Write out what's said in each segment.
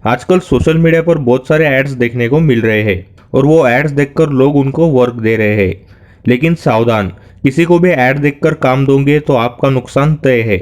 आजकल social media पर बहुत सारे एड्स देखने को मिल रहे हैं और वो एड्स देखकर लोग उनको वर्क दे रहे हैं। लेकिन सावधान, किसी को भी ऐड देखकर काम दोगे तो आपका नुकसान तय है।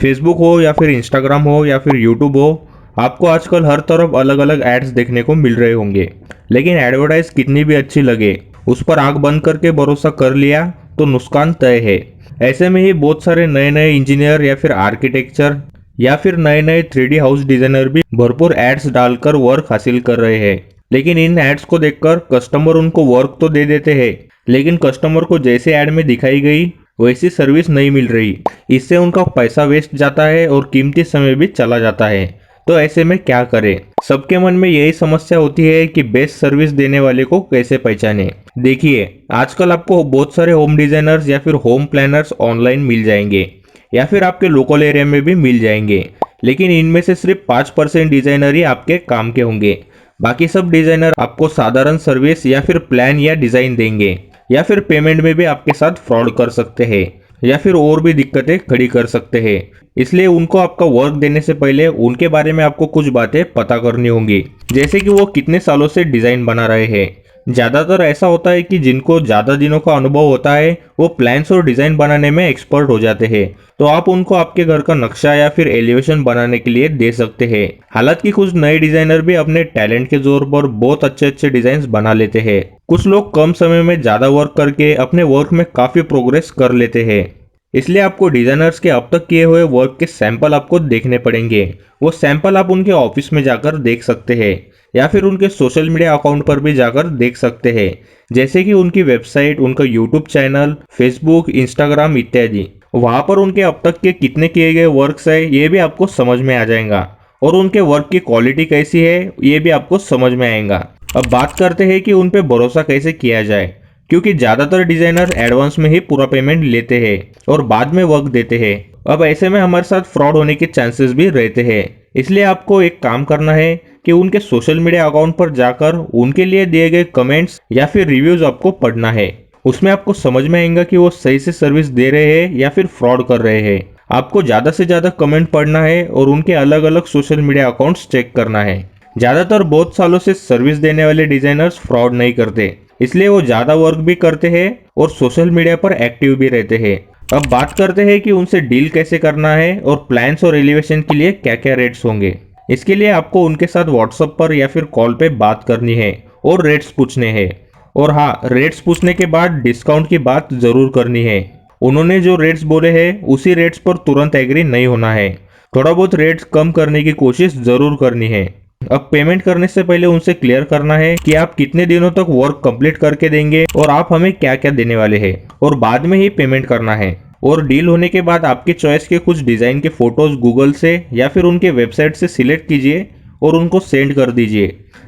फेसबुक हो या फिर इंस्टाग्राम हो या फिर यूट्यूब हो, आपको आजकल हर तरफ अलग अलग एड्स देखने को मिल रहे होंगे। लेकिन एडवर्टाइज कितनी भी अच्छी लगे, उस पर आंख बंद करके भरोसा कर लिया तो नुकसान तय है। ऐसे में ही बहुत सारे नए नए इंजीनियर या फिर आर्किटेक्चर या फिर नए नए 3D हाउस डिजाइनर भी भरपूर एड्स डालकर वर्क हासिल कर रहे हैं। लेकिन इन एड्स को देखकर कस्टमर उनको वर्क तो दे देते हैं, लेकिन कस्टमर को जैसे ऐड में दिखाई गई वैसी सर्विस नहीं मिल रही। इससे उनका पैसा वेस्ट जाता है और कीमती समय भी चला जाता है। तो ऐसे में क्या करें? सबके मन में यही समस्या होती है कि बेस्ट सर्विस देने वाले को कैसे पहचाने। देखिए, आजकल आपको बहुत सारे होम डिजाइनर्स या फिर होम प्लानर्स ऑनलाइन मिल जाएंगे या फिर आपके लोकल एरिया में भी मिल जाएंगे। लेकिन इनमें से सिर्फ 5% डिजाइनर ही आपके काम के होंगे। बाकी सब डिजाइनर आपको साधारण सर्विस या फिर प्लान या डिजाइन देंगे, या फिर पेमेंट में भी आपके साथ फ्रॉड कर सकते हैं, या फिर और भी दिक्कतें खड़ी कर सकते हैं। इसलिए उनको आपका वर्क देने से पहले उनके बारे में आपको कुछ बातें पता करनी होंगी, जैसे कि वो कितने सालों से डिजाइन बना रहे हैं। ज्यादातर ऐसा होता है कि जिनको ज्यादा दिनों का अनुभव होता है वो प्लान्स और डिजाइन बनाने में एक्सपर्ट हो जाते हैं, तो आप उनको आपके घर का नक्शा या फिर एलिवेशन बनाने के लिए दे सकते हैं। हालांकि कुछ नए डिजाइनर भी अपने टैलेंट के जोर पर बहुत अच्छे अच्छे डिजाइन बना लेते हैं। कुछ लोग कम समय में ज्यादा वर्क करके अपने वर्क में काफी प्रोग्रेस कर लेते हैं। इसलिए आपको डिजाइनर्स के अब तक किए हुए वर्क के सैंपल आपको देखने पड़ेंगे। वो सैंपल आप उनके ऑफिस में जाकर देख सकते हैं या फिर उनके सोशल मीडिया अकाउंट पर भी जाकर देख सकते हैं, जैसे कि उनकी वेबसाइट, उनका यूट्यूब चैनल, फेसबुक, इंस्टाग्राम इत्यादि। वहां पर उनके अब तक के कितने किए गए वर्क्स है ये भी आपको समझ में आ जाएगा, और उनके वर्क की क्वालिटी कैसी है ये भी आपको समझ में आएगा। अब बात करते हैं कि उन पे भरोसा कैसे किया जाए, क्योंकि ज्यादातर डिजाइनर एडवांस में ही पूरा पेमेंट लेते हैं और बाद में वर्क देते हैं। अब ऐसे में हमारे साथ फ्रॉड होने के चांसेस भी रहते हैं। इसलिए आपको एक काम करना है कि उनके सोशल मीडिया अकाउंट पर जाकर उनके लिए दिए गए कमेंट्स या फिर रिव्यूज आपको पढ़ना है। उसमें आपको समझ में आएगा कि वो सही से सर्विस दे रहे हैं या फिर फ्रॉड कर रहे हैं। आपको ज्यादा से ज्यादा कमेंट पढ़ना है और उनके अलग अलग सोशल मीडिया अकाउंट्स चेक करना है। ज्यादातर बहुत सालों से सर्विस देने वाले डिजाइनर्स फ्रॉड नहीं करते, इसलिए वो ज्यादा वर्क भी करते हैं और सोशल मीडिया पर एक्टिव भी रहते हैं। अब बात करते हैं कि उनसे डील कैसे करना है और प्लान्स और एलिवेशन के लिए क्या क्या रेट्स होंगे। इसके लिए आपको उनके साथ व्हाट्सएप पर या फिर कॉल पे बात करनी है और रेट्स पूछने हैं। और हाँ, रेट्स पूछने के बाद डिस्काउंट की बात जरूर करनी है। उन्होंने जो रेट्स बोले हैं उसी रेट्स पर तुरंत एग्री नहीं होना है। थोड़ा बहुत रेट्स कम करने की कोशिश जरूर करनी है। अब पेमेंट करने से पहले उनसे क्लियर करना है कि आप कितने दिनों तक वर्क कंप्लीट करके देंगे और आप हमें क्या क्या देने वाले हैं, और बाद में ही पेमेंट करना है। और डील होने के बाद आपके चॉइस के कुछ डिजाइन के फोटोज गूगल से या फिर उनके वेबसाइट से सिलेक्ट कीजिए और उनको सेंड कर दीजिए,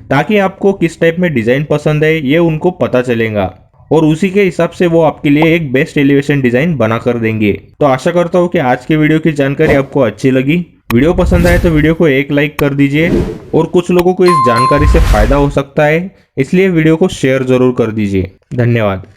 ताकि आपको किस टाइप में डिजाइन पसंद है ये उनको पता चलेगा, और उसी के हिसाब से वो आपके लिए एक बेस्ट एलिवेशन डिजाइन बना कर देंगे। तो आशा करता हूँ कि आज के वीडियो की जानकारी आपको अच्छी लगी। वीडियो पसंद आए तो वीडियो को एक लाइक कर दीजिए, और कुछ लोगों को इस जानकारी से फायदा हो सकता है, इसलिए वीडियो को शेयर जरूर कर दीजिए। धन्यवाद।